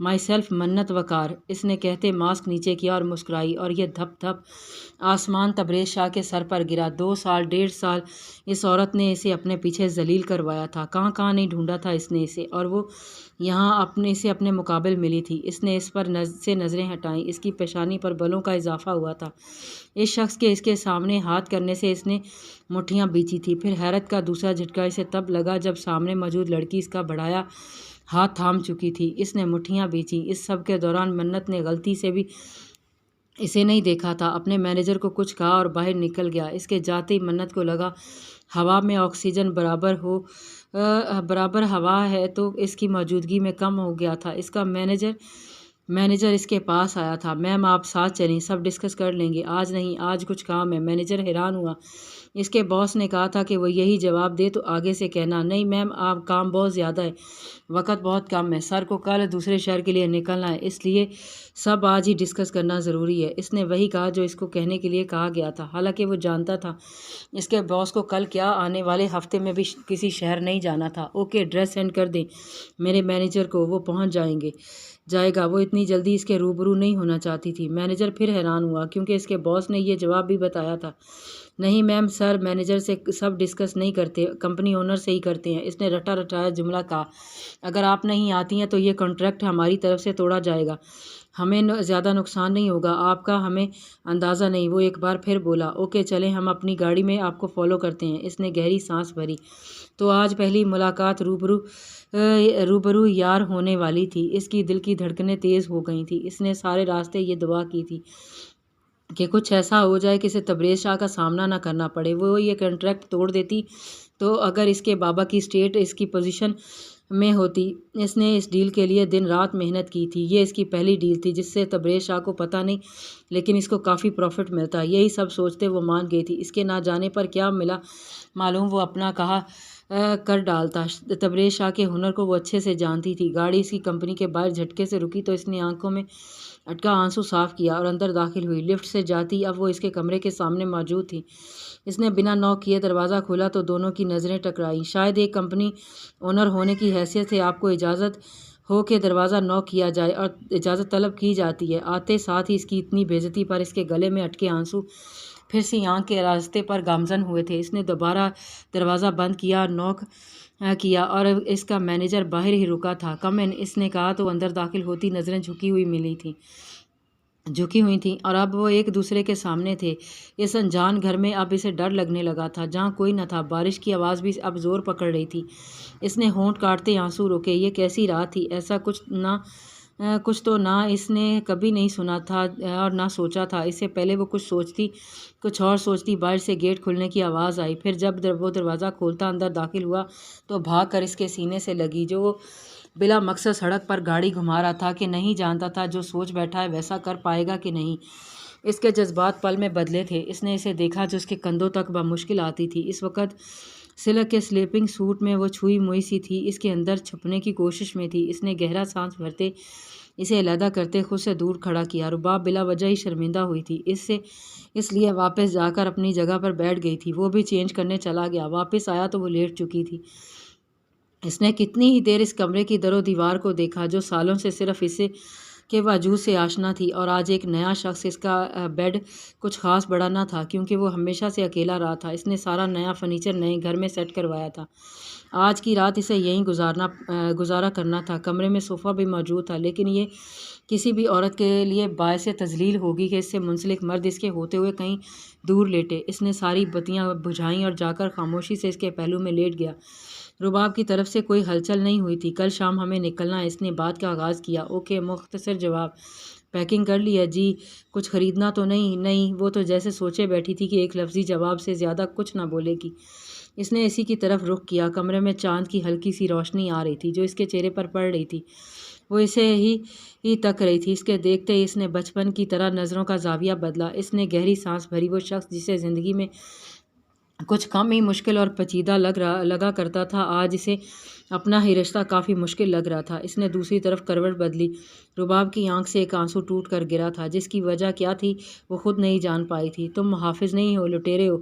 My self منت وقار، اس نے کہتے ماسک نیچے کیا اور مسکرائی، اور یہ دھپ دھپ آسمان تبریز شاہ کے سر پر گرا۔ 2 سال 1.5 سال اس عورت نے اسے اپنے پیچھے ذلیل کروایا تھا، کہاں کہاں نہیں ڈھونڈا تھا اس نے اسے، اور وہ یہاں اسے اپنے مقابل ملی تھی۔ اس نے اس پر سے نظریں ہٹائیں، اس کی پیشانی پر بلوں کا اضافہ ہوا تھا۔ اس شخص کے اس کے سامنے ہاتھ کرنے سے اس نے مٹھیاں بیچی تھی۔ پھر حیرت کا دوسرا جھٹکا اسے تب لگا جب سامنے موجود لڑکی اس کا بڑھایا ہاتھ تھام چکی تھی۔ اس نے مٹھیاں بیچیں۔ اس سب کے دوران منت نے غلطی سے بھی اسے نہیں دیکھا تھا، اپنے مینیجر کو کچھ کہا اور باہر نکل گیا۔ اس کے جاتے ہی منت کو لگا ہوا میں آکسیجن برابر ہوا ہے تو اس کی موجودگی میں کم ہو گیا تھا۔ اس کا مینیجر اس کے پاس آیا تھا۔ میم آپ ساتھ چلیں، سب ڈسکس کر لیں گے۔ آج نہیں، آج کچھ کام ہے۔ مینیجر حیران ہوا۔ اس کے باس نے کہا تھا کہ وہ یہی جواب دے تو آگے سے کہنا، نہیں میم آپ کام بہت زیادہ ہے، وقت بہت کم ہے، سر کو کل دوسرے شہر کے لیے نکلنا ہے، اس لیے سب آج ہی ڈسکس کرنا ضروری ہے۔ اس نے وہی کہا جو اس کو کہنے کے لیے کہا گیا تھا، حالانکہ وہ جانتا تھا اس کے باس کو کل کیا آنے والے ہفتے میں بھی کسی شہر نہیں جانا تھا۔ اوکے ایڈریس سینڈ کر دیں میرے مینیجر کو، وہ پہنچ جائے گا۔ وہ اتنی جلدی اس کے روبرو نہیں ہونا چاہتی تھی۔ مینیجر پھر حیران ہوا کیونکہ اس کے باس نے یہ جواب بھی بتایا تھا، نہیں میم سر مینیجر سے سب ڈسکس نہیں کرتے، کمپنی اونر سے ہی کرتے ہیں۔ اس نے رٹا رٹایا جملہ کہا، اگر آپ نہیں آتی ہیں تو یہ کانٹریکٹ ہماری طرف سے توڑا جائے گا، ہمیں زیادہ نقصان نہیں ہوگا آپ کا، ہمیں اندازہ نہیں۔ وہ ایک بار پھر بولا، اوکے چلیں ہم اپنی گاڑی میں آپ کو فالو کرتے ہیں۔ اس نے گہری سانس بھری۔ تو آج پہلی ملاقات روبرو یار ہونے والی تھی۔ اس کی دل کی دھڑکنیں تیز ہو گئی تھیں۔ اس نے سارے راستے یہ دعا کی تھی کہ کچھ ایسا ہو جائے کہ اسے تبریز شاہ کا سامنا نہ کرنا پڑے۔ وہ یہ کنٹریکٹ توڑ دیتی تو اگر اس کے بابا کی اسٹیٹ اس کی پوزیشن میں ہوتی۔ اس نے اس ڈیل کے لیے دن رات محنت کی تھی۔ یہ اس کی پہلی ڈیل تھی جس سے تبریز شاہ کو پتہ نہیں لیکن اس کو کافی پروفٹ ملتا۔ یہی سب سوچتے وہ مان گئی تھی۔ اس کے نہ جانے پر کیا ملا معلوم، وہ اپنا کہا کر ڈالتا۔ تبریز شاہ کے ہنر کو وہ اچھے سے جانتی تھی۔ گاڑی اس کی کمپنی کے باہر جھٹکے سے رکی تو اس نے آنکھوں میں اٹکا آنسو صاف کیا اور اندر داخل ہوئی۔ لفٹ سے جاتی اب وہ اس کے کمرے کے سامنے موجود تھی۔ اس نے بنا نوک کیے دروازہ کھولا تو دونوں کی نظریں ٹکرائیں۔ شاید ایک کمپنی اونر ہونے کی حیثیت سے آپ کو اجازت ہو کہ دروازہ نوک کیا جائے اور اجازت طلب کی جاتی ہے۔ آتے ساتھ ہی اس کی اتنی بے عزتی پر اس کے گلے میں اٹکے آنسو پھر سے آنکھ کے راستے پر گامزن ہوئے تھے۔ اس نے دوبارہ دروازہ بند کیا اور نوک کیا اور اس کا مینیجر باہر ہی رکا تھا۔ کم ان، اس نے کہا تو اندر داخل ہوتی نظریں جھکی ہوئی تھیں اور اب وہ ایک دوسرے کے سامنے تھے۔ اس انجان گھر میں اب اسے ڈر لگنے لگا تھا جہاں کوئی نہ تھا۔ بارش کی آواز بھی اب زور پکڑ رہی تھی۔ اس نے ہونٹ کاٹتے آنسو روکے۔ یہ کیسی رات تھی، ایسا کچھ تو نہ اس نے کبھی نہیں سنا تھا اور نہ سوچا تھا۔ اس سے پہلے وہ کچھ اور سوچتی باہر سے گیٹ کھلنے کی آواز آئی۔ پھر جب وہ دروازہ کھولتا اندر داخل ہوا تو بھاگ کر اس کے سینے سے لگی جو وہ بلا مقصد سڑک پر گاڑی گھما رہا تھا کہ نہیں جانتا تھا جو سوچ بیٹھا ہے ویسا کر پائے گا کہ نہیں۔ اس کے جذبات پل میں بدلے تھے۔ اس نے اسے دیکھا جو اس کے کندھوں تک بمشکل آتی تھی۔ اس وقت سلک کے سلیپنگ سوٹ میں وہ چھوئی موئی سی تھی، اس کے اندر چھپنے کی کوشش میں تھی۔ اس نے گہرا سانس بھرتے اسے علیحدہ کرتے خود سے دور کھڑا کیا۔ رباب بلا وجہ ہی شرمندہ ہوئی تھی، اس لیے واپس جا کر اپنی جگہ پر بیٹھ گئی تھی۔ وہ بھی چینج کرنے چلا گیا۔ واپس آیا تو وہ لیٹ چکی تھی۔ اس نے کتنی ہی دیر اس کمرے کی در و دیوار کو دیکھا جو سالوں سے صرف اسے کے وجود سے آشنا تھی، اور آج ایک نیا شخص۔ اس کا بیڈ کچھ خاص بڑا نہ تھا کیونکہ وہ ہمیشہ سے اکیلا رہا تھا۔ اس نے سارا نیا فرنیچر نئے گھر میں سیٹ کروایا تھا۔ آج کی رات اسے یہیں گزارا کرنا تھا۔ کمرے میں صوفہ بھی موجود تھا، لیکن یہ کسی بھی عورت کے لیے باعث تذلیل ہوگی کہ اس سے منسلک مرد اس کے ہوتے ہوئے کہیں دور لیٹے۔ اس نے ساری بتیاں بجھائیں اور جا کر خاموشی سے اس کے پہلو میں لیٹ گیا۔ رباب کی طرف سے کوئی ہلچل نہیں ہوئی تھی۔ کل شام ہمیں نکلنا ہے، اس نے بات کا آغاز کیا۔ اوکے، مختصر جواب۔ پیکنگ کر لی ہے؟ جی۔ کچھ خریدنا تو نہیں؟ نہیں۔ وہ تو جیسے سوچے بیٹھی تھی کہ ایک لفظی جواب سے زیادہ کچھ نہ بولے گی۔ اس نے اسی کی طرف رخ کیا۔ کمرے میں چاند کی ہلکی سی روشنی آ رہی تھی جو اس کے چہرے پر پڑ رہی تھی۔ وہ اسے ہی تک رہی تھی۔ اس کے دیکھتے ہی اس نے بچپن کی طرح نظروں کا زاویہ بدلا۔ اس نے گہری سانس بھری۔ وہ شخص جسے زندگی میں کچھ کم ہی مشکل اور پیچیدہ لگا کرتا تھا، آج اسے اپنا ہی رشتہ کافی مشکل لگ رہا تھا۔ اس نے دوسری طرف کروٹ بدلی۔ رباب کی آنکھ سے ایک آنسو ٹوٹ کر گرا تھا جس کی وجہ کیا تھی وہ خود نہیں جان پائی تھی۔ تم محافظ نہیں ہو، لٹیرے ہو۔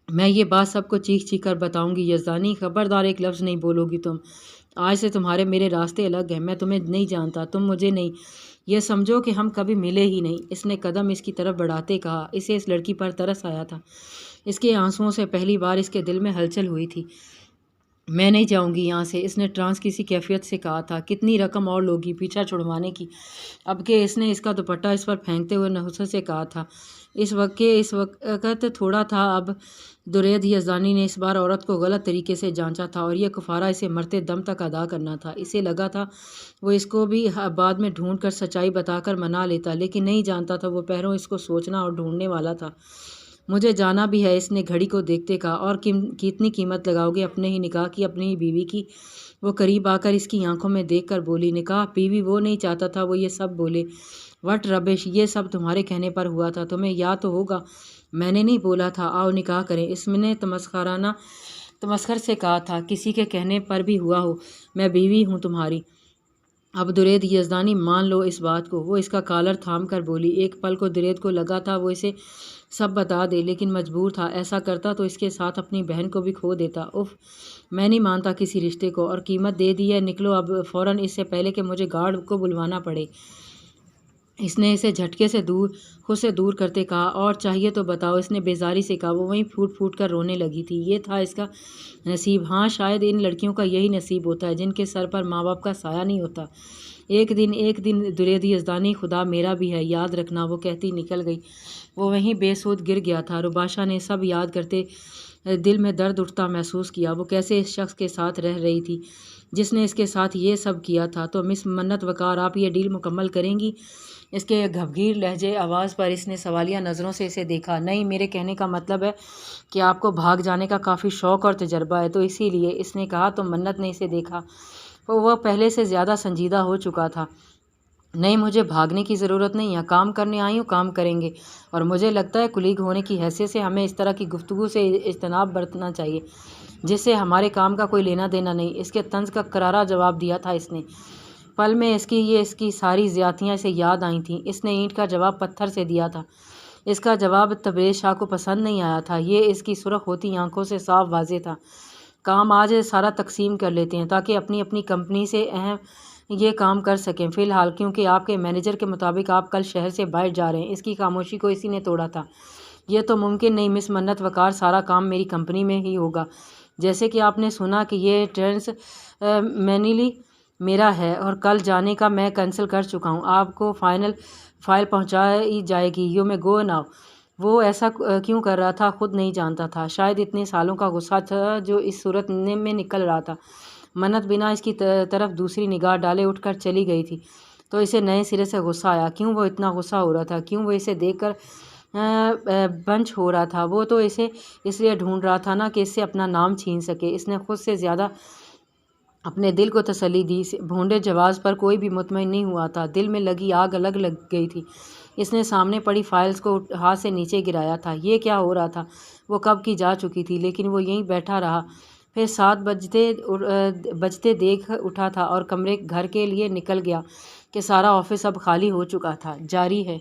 میں یہ بات سب کو چیخ چیخ کر بتاؤں گی۔ یزدانی، خبردار، ایک لفظ نہیں بولو گی تم۔ آج سے تمہارے میرے راستے الگ ہیں، میں تمہیں نہیں جانتا، تم مجھے نہیں، یہ سمجھو کہ ہم کبھی ملے ہی نہیں۔ اس نے قدم اس کی طرف بڑھاتے کہا۔ اسے اس لڑکی پر ترس آیا تھا، اس کے آنسوؤں سے پہلی بار اس کے دل میں ہلچل ہوئی تھی۔ میں نہیں جاؤں گی یہاں سے، اس نے ٹرانس کسی کیفیت سے کہا تھا۔ کتنی رقم اور لوگی پیچھا چھڑوانے کی، اب کہ اس نے اس کا دوپٹہ اس پر پھینکتے ہوئے نحوست سے کہا تھا۔ اس وقت تھوڑا تھا، اب درید یزدانی نے اس بار عورت کو غلط طریقے سے جانچا تھا، اور یہ کفارہ اسے مرتے دم تک ادا کرنا تھا۔ اسے لگا تھا وہ اس کو بھی بعد میں ڈھونڈ کر سچائی بتا کر منا لیتا، لیکن نہیں جانتا تھا وہ پہروں اس کو سوچنا اور ڈھونڈنے والا تھا۔ مجھے جانا بھی ہے، اس نے گھڑی کو دیکھتے کہا، اور کتنی قیمت لگاؤ گے اپنے ہی نکاح کی، اپنی ہی بیوی کی؟ وہ قریب آ کر اس کی آنکھوں میں دیکھ کر بولی، نکاح بیوی وہ نہیں چاہتا تھا وہ، یہ سب بولے۔ وٹ ربش، یہ سب تمہارے کہنے پر ہوا تھا، تمہیں یاد تو ہوگا میں نے نہیں بولا تھا آؤ نکاح کریں، اس نے تمسخر سے کہا تھا، کسی کے کہنے پر بھی ہوا ہو، میں بیوی ہوں تمہاری۔ اب درید یزدانی مان لو اس بات کو، وہ اس کا کالر تھام کر بولی۔ ایک پل کو درید کو لگا تھا وہ اسے سب بتا دے، لیکن مجبور تھا، ایسا کرتا تو اس کے ساتھ اپنی بہن کو بھی کھو دیتا۔ اف، میں نہیں مانتا کسی رشتے کو، اور قیمت دے دی ہے، نکلو اب فوراً، اس سے پہلے کہ مجھے گارڈ کو بلوانا پڑے۔ اس نے اسے جھٹکے سے خود سے دور کرتے کہا، اور چاہیے تو بتاؤ، اس نے بیزاری سے کہا۔ وہ وہیں پھوٹ پھوٹ کر رونے لگی تھی۔ یہ تھا اس کا نصیب، ہاں شاید ان لڑکیوں کا یہی نصیب ہوتا ہے جن کے سر پر ماں باپ کا سایہ نہیں ہوتا۔ ایک دن درید یزدانی خدا میرا بھی ہے، یاد رکھنا، وہ کہتی نکل گئی۔ وہ وہیں بے سود گر گیا تھا۔ رباشا نے سب یاد کرتے دل میں درد اٹھتا محسوس کیا۔ وہ کیسے اس شخص کے ساتھ رہ رہی تھی جس نے اس کے ساتھ یہ سب کیا تھا۔ تو مس منت وقار، آپ یہ ڈیل مکمل کریں گی؟ اس کے گھبگیر لہجے آواز پر اس نے سوالیہ نظروں سے اسے دیکھا۔ نہیں، میرے کہنے کا مطلب ہے کہ آپ کو بھاگ جانے کا کافی شوق اور تجربہ ہے، تو اسی لیے، اس نے کہا۔ تو منت نے اسے دیکھا، وہ پہلے سے زیادہ سنجیدہ ہو چکا تھا۔ نہیں، مجھے بھاگنے کی ضرورت نہیں ہے، کام کرنے آئی ہوں، کام کریں گے، اور مجھے لگتا ہے کولیگ ہونے کی حیثیت سے ہمیں اس طرح کی گفتگو سے اجتناب برتنا چاہیے جس سے ہمارے کام کا کوئی لینا دینا نہیں۔ اس کے طنز کا کرارا جواب دیا تھا اس نے۔ پل میں اس کی ساری زیادتیاں اسے یاد آئی تھیں۔ اس نے اینٹ کا جواب پتھر سے دیا تھا۔ اس کا جواب تبریز شاہ کو پسند نہیں آیا تھا۔ یہ اس کی سرخ ہوتی آنکھوں سے صاف واضح تھا۔ کام آج سارا تقسیم کر لیتے ہیں تاکہ اپنی اپنی کمپنی سے اہم یہ کام کر سکیں، فی الحال، کیونکہ آپ کے مینیجر کے مطابق آپ کل شہر سے باہر جا رہے ہیں۔ اس کی خاموشی کو اسی نے توڑا تھا۔ یہ تو ممکن نہیں مس منت وقار، سارا کام میری کمپنی میں ہی ہوگا۔ جیسے کہ آپ نے سنا کہ یہ ٹرینس مینلی میرا ہے، اور کل جانے کا میں کینسل کر چکا ہوں۔ آپ کو فائل پہنچائی جائے گی، یو میں گو ناؤ۔ وہ ایسا کیوں کر رہا تھا خود نہیں جانتا تھا، شاید اتنے سالوں کا غصہ تھا جو اس صورت میں نکل رہا تھا۔ منت بنا اس کی طرف دوسری نگاہ ڈالے اٹھ کر چلی گئی تھی، تو اسے نئے سرے سے غصہ آیا۔ کیوں وہ اتنا غصہ ہو رہا تھا؟ کیوں وہ اسے دیکھ کر بنچ ہو رہا تھا؟ وہ تو اسے اس لیے ڈھونڈ رہا تھا نا کہ اس سے اپنا نام چھین سکے۔ اس نے خود سے زیادہ اپنے دل کو تسلی دی۔ بھونڈے جواز پر کوئی بھی مطمئن نہیں ہوا تھا، دل میں لگی آگ الگ لگ گئی تھی۔ اس نے سامنے پڑی فائلز کو ہاتھ سے نیچے گرایا تھا۔ یہ کیا ہو رہا تھا؟ وہ کب کی جا چکی تھی، لیکن وہ یہیں بیٹھا رہا۔ پھر 7 بجتے دیکھ اٹھا تھا اور کمرے گھر کے لیے نکل گیا کہ سارا آفس اب خالی ہو چکا تھا۔ جاری ہے۔